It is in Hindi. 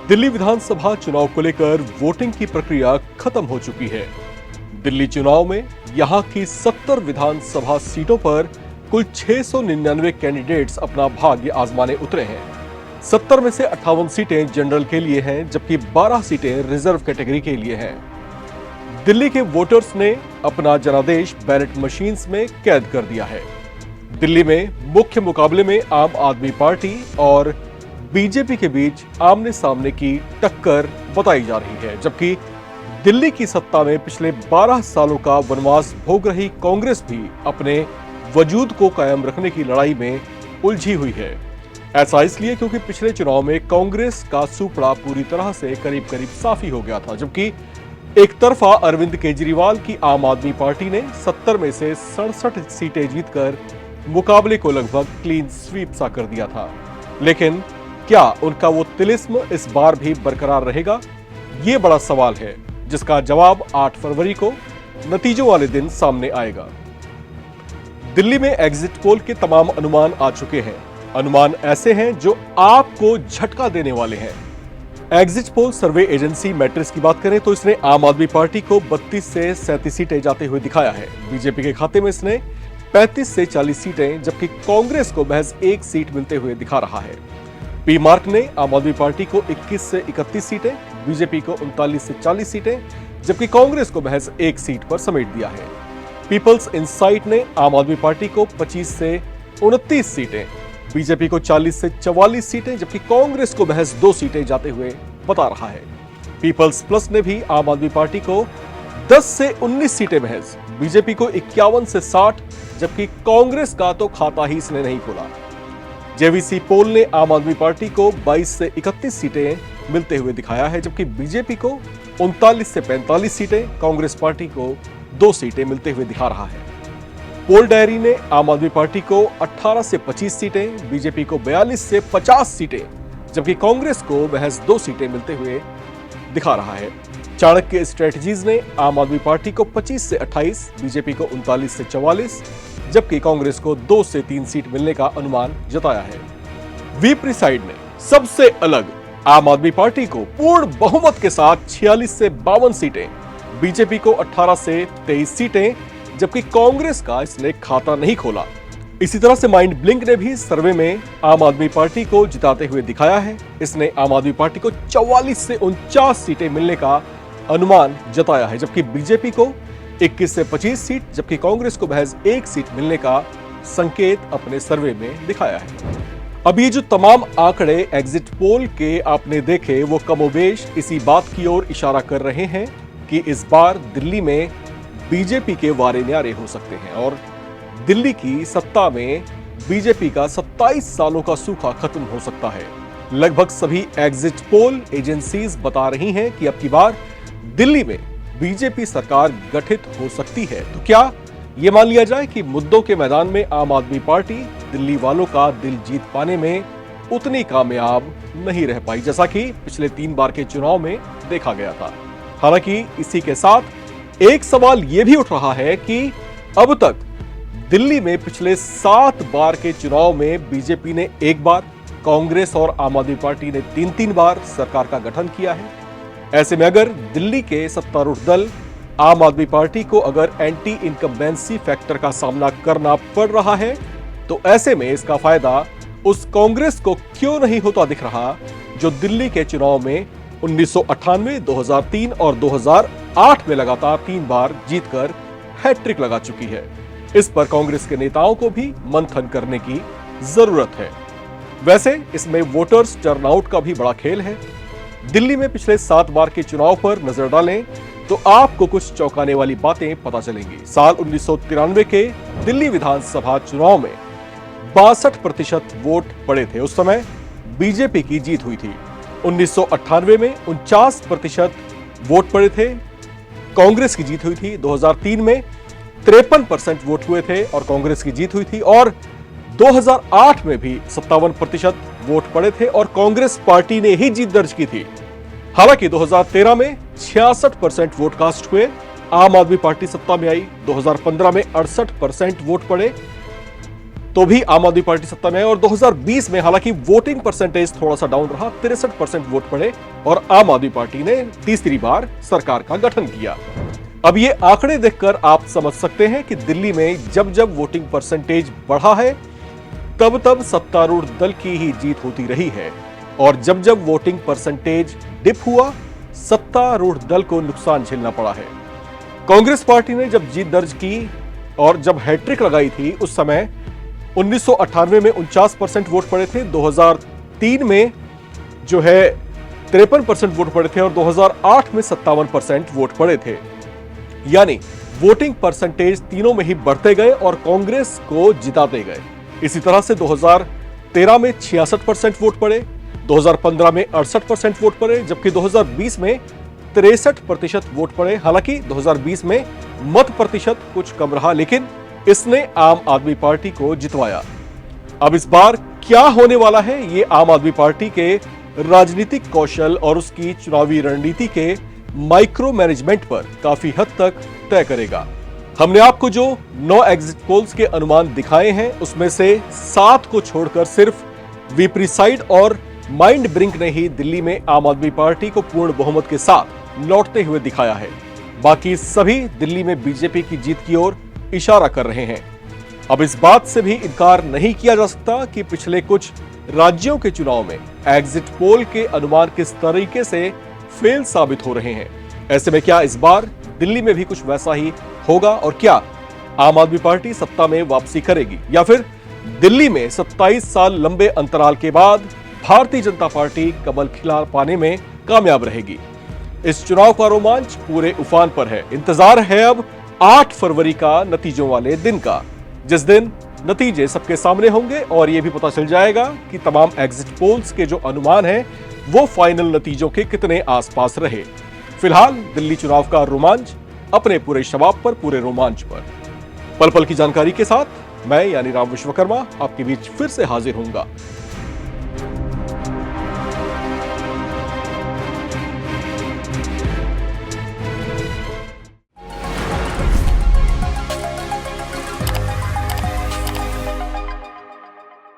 दिल्ली विधानसभा चुनाव को लेकर वोटिंग की प्रक्रिया खत्म हो चुकी है। दिल्ली चुनाव में यहां की 70 विधानसभा सीटों पर कुल 699 कैंडिडेट्स अपना भाग्य आजमाने उतरे हैं। 70 में से 58 सीटें जनरल के लिए हैं, जबकि 12 सीटें रिजर्व कैटेगरी के लिए हैं। दिल्ली के वोटर्स ने अपना जनादेश बैलेट मशीन्स में कैद कर दिया है। दिल्ली में मुख्य मुकाबले में आम आदमी पार्टी और बीजेपी के बीच आमने सामने की टक्कर बताई जा रही है, जबकि दिल्ली की सत्ता में पिछले 12 सालों का वनवास भोग रही कांग्रेस भी अपने वजूद को कायम रखने की लड़ाई में उलझी हुई है। ऐसा इसलिए क्योंकि पिछले चुनाव में कांग्रेस का सुपड़ा पूरी तरह से करीब करीब साफ ही हो गया था, जबकि एक तरफा अरविंद केजरीवाल की आम आदमी पार्टी ने 70 में से 67 सीटें जीतकर मुकाबले को लगभग क्लीन स्वीप सा कर दिया था। लेकिन क्या उनका वो तिलिस्म इस बार भी बरकरार रहेगा? ये बड़ा सवाल है, जिसका जवाब 8 फरवरी को नतीजों वाले दिन सामने आएगा। दिल्ली में एग्जिट पोल के तमाम अनुमान आ चुके हैं। अनुमान ऐसे हैं जो आपको झटका देने वाले हैं। एग्जिट पोल सर्वे एजेंसी मैट्रिक्स की बात करें तो इसने आम आदमी पार्टी को 32 से 37 सीटें जाते हुए दिखाया है। बीजेपी के खाते में इसने 35 से 40 सीटें, जबकि कांग्रेस को महज 1 सीट मिलते हुए दिखा रहा है। पी मार्क ने आम आदमी पार्टी को 21 से 31 सीटें, बीजेपी को 39 से 40 सीटें, जबकि कांग्रेस को महज 1 सीट पर समेट दिया है। पीपल्स इनसाइट ने आम आदमी पार्टी को 25 से 29 सीटें, बीजेपी को 40 से 44 सीटें, जबकि कांग्रेस को महज 2 सीटें जाते हुए बता रहा है। पीपल्स प्लस ने भी आम आदमी पार्टी को 10 से 19 सीटें महज, बीजेपी को 51 से 60, जबकि कांग्रेस का तो खाता ही इसने नहीं खोला। जेवीसी पोल ने आम आदमी पार्टी को 22 से 31 सीटें मिलते हुए दिखाया है, जबकि बीजेपी को 39 से 45 सीटें, कांग्रेस पार्टी को 2 सीटें मिलते हुए दिखा रहा है। पोल डायरी ने आम आदमी पार्टी को 18 से 25 सीटें, बीजेपी को 42 से 50 सीटें, जबकि कांग्रेस को महज 2 सीटें मिलते हुए दिखा रहा है। चाणक्य स्ट्रेटजीज ने आम आदमी पार्टी को 25 से 28, बीजेपी को 39 से 44, जबकि कांग्रेस को 2 से 3 सीट मिलने का अनुमान जताया है। वीप्रिसाइड ने सबसे अलग आम आदमी पार्टी को पूर्ण बहुमत के साथ 46 से 52 सीटें, बीजेपी को 18 से 23 सीटें, जबकि कांग्रेस का इसने खाता नहीं खोला। इसी तरह से माइंड ब्लिंक ने भी सर्वे में आम आदमी पार्टी को जिताते हुए दिखाया है। इसने आम आदमी पार्टी को 44 से 49 सीटें मिलने का अनुमान जताया है, जबकि बीजेपी को 21 से 25 सीट, जबकि कांग्रेस को महज 1 सीट मिलने का संकेत अपने सर्वे में दिखाया है। अब ये जो तमाम आंकड़े एग्जिट पोल के आपने देखे, वो कमोबेश इसी बात की ओर इशारा कर रहे हैं कि इस बार दिल्ली में बीजेपी के वारे न्यारे हो सकते हैं और दिल्ली की सत्ता में बीजेपी का 27 सालों का सूखा खत्म हो सकता है। लगभग सभी एग्जिट पोल एजेंसीज बता रही हैं कि अब की बार दिल्ली में बीजेपी सरकार गठित हो सकती है। तो क्या यह मान लिया जाए कि मुद्दों के मैदान में आम आदमी पार्टी दिल्ली वालों का दिल जीत पाने में उतनी कामयाब नहीं रह पाई, जैसा कि पिछले 3 बार के चुनाव में देखा गया था। हालांकि इसी के साथ एक सवाल यह भी उठ रहा है कि अब तक दिल्ली में पिछले 7 बार के चुनाव में बीजेपी ने 1 बार, कांग्रेस और आम आदमी पार्टी ने 3-3 बार सरकार का गठन किया है। ऐसे में अगर दिल्ली के सत्तारूढ़ दल आम आदमी पार्टी को अगर एंटी इनकम्बेंसी फैक्टर का सामना करना पड़ रहा है, तो ऐसे में इसका फायदा उस कांग्रेस को क्यों नहीं होता दिख रहा, जो दिल्ली के चुनाव में 1998, 2003 और 2008 में लगातार 3 बार जीतकर हैट्रिक लगा चुकी है। इस पर कांग्रेस के नेताओं को भी मंथन करने की जरूरत है। वैसे इसमें वोटर्स टर्नआउट का भी बड़ा खेल है। दिल्ली में पिछले 7 बार के चुनाव पर नजर डालें तो आपको कुछ चौंकाने वाली बातें पता चलेंगी। साल 1993 के दिल्ली विधानसभा चुनाव में 62% वोट पड़े थे। उस समय बीजेपी की जीत हुई थी। 1998 में 49% वोट पड़े थे, कांग्रेस की जीत हुई थी। 2003 में 53% वोट हुए थे और कांग्रेस की जीत हुई थी, और 2008 में भी 57% वोट पड़े थे और कांग्रेस पार्टी ने ही जीत दर्ज की थी। हालांकि 2013 में 66% वोट कास्ट हुए, आम आदमी पार्टी सत्ता में आई। 2015 में 68% वोट पड़े, तो भी आम आदमी पार्टी सत्ता में है। और 2020 में हालांकि वोटिंग परसेंटेज थोड़ा सा डाउन रहा, 63% वोट पड़े और आम आदमी पार्टी ने तीसरी बार सरकार का गठन किया। अब ये आंकड़े देखकर आप समझ सकते हैं कि दिल्ली में जब जब वोटिंग परसेंटेज बढ़ा है तब तब सत्तारूढ़ दल की ही जीत होती रही है, और जब जब वोटिंग परसेंटेज डिप हुआ सत्तारूढ़ दल को नुकसान झेलना पड़ा है। कांग्रेस पार्टी ने जब जीत दर्ज की और जब हैट्रिक लगाई थी उस समय 1998 में 49% वोट पड़े थे, 2003 में जो है 53% वोट पड़े थे और 2008 में 57% वोट पड़े थे। यानी वोटिंग परसेंटेज तीनों में ही बढ़ते गए और कांग्रेस को जिताते गए। इसी तरह से 2013 में 66% वोट पड़े, 2015 में 68% वोट पड़े, जबकि 2020 में 63% वोट पड़े। हालांकि 2020 में मत प्रतिशत कुछ कम रहा, लेकिन इसने आम आदमी पार्टी को जितवाया। अब इस बार क्या होने वाला है, ये आम आदमी पार्टी के राजनीतिक कौशल और उसकी चुनावी रणनीति के माइक्रो मैनेजमेंट पर काफी हद तक तय करेगा। हमने आपको जो 9 एग्जिट पोल्स के अनुमान दिखाए हैं उसमें से 7 को छोड़कर सिर्फ वीप्रीसाइड और माइंड ब्रिंक ने ही दिल्ली में आम आदमी पार्टी को पूर्ण बहुमत के साथ लौटते हुए दिखाया है। बाकी सभी दिल्ली में बीजेपी की जीत की ओर इशारा कर रहे हैं। अब इस बात से भी इनकार नहीं किया जा सकता कि पिछले कुछ राज्यों के चुनाव में एग्जिट पोल के अनुमान किस तरीके से फेल साबित हो रहे हैं। ऐसे में क्या इस बार दिल्ली में भी कुछ वैसा ही होगा, और क्या आम आदमी पार्टी सत्ता में वापसी करेगी, या फिर दिल्ली में 27 साल लंबे अंतराल के बाद भारतीय जनता पार्टी कमल खिला पाने में कामयाब रहेगी। इस चुनाव का रोमांच पूरे उफान पर है। इंतजार है अब 8 फरवरी का नतीजों वाले दिन का, जिस दिन नतीजे सबके सामने होंगे और यह भी पता चल जाएगा कि तमाम एग्जिट पोल्स के जो अनुमान हैं वो फाइनल नतीजों के कितने आसपास रहे। फिलहाल दिल्ली चुनाव का रोमांच अपने पूरे शबाब पर, पूरे रोमांच पर। पल पल की जानकारी के साथ मैं यानी राम विश्वकर्मा आपके बीच फिर से हाजिर होऊंगा।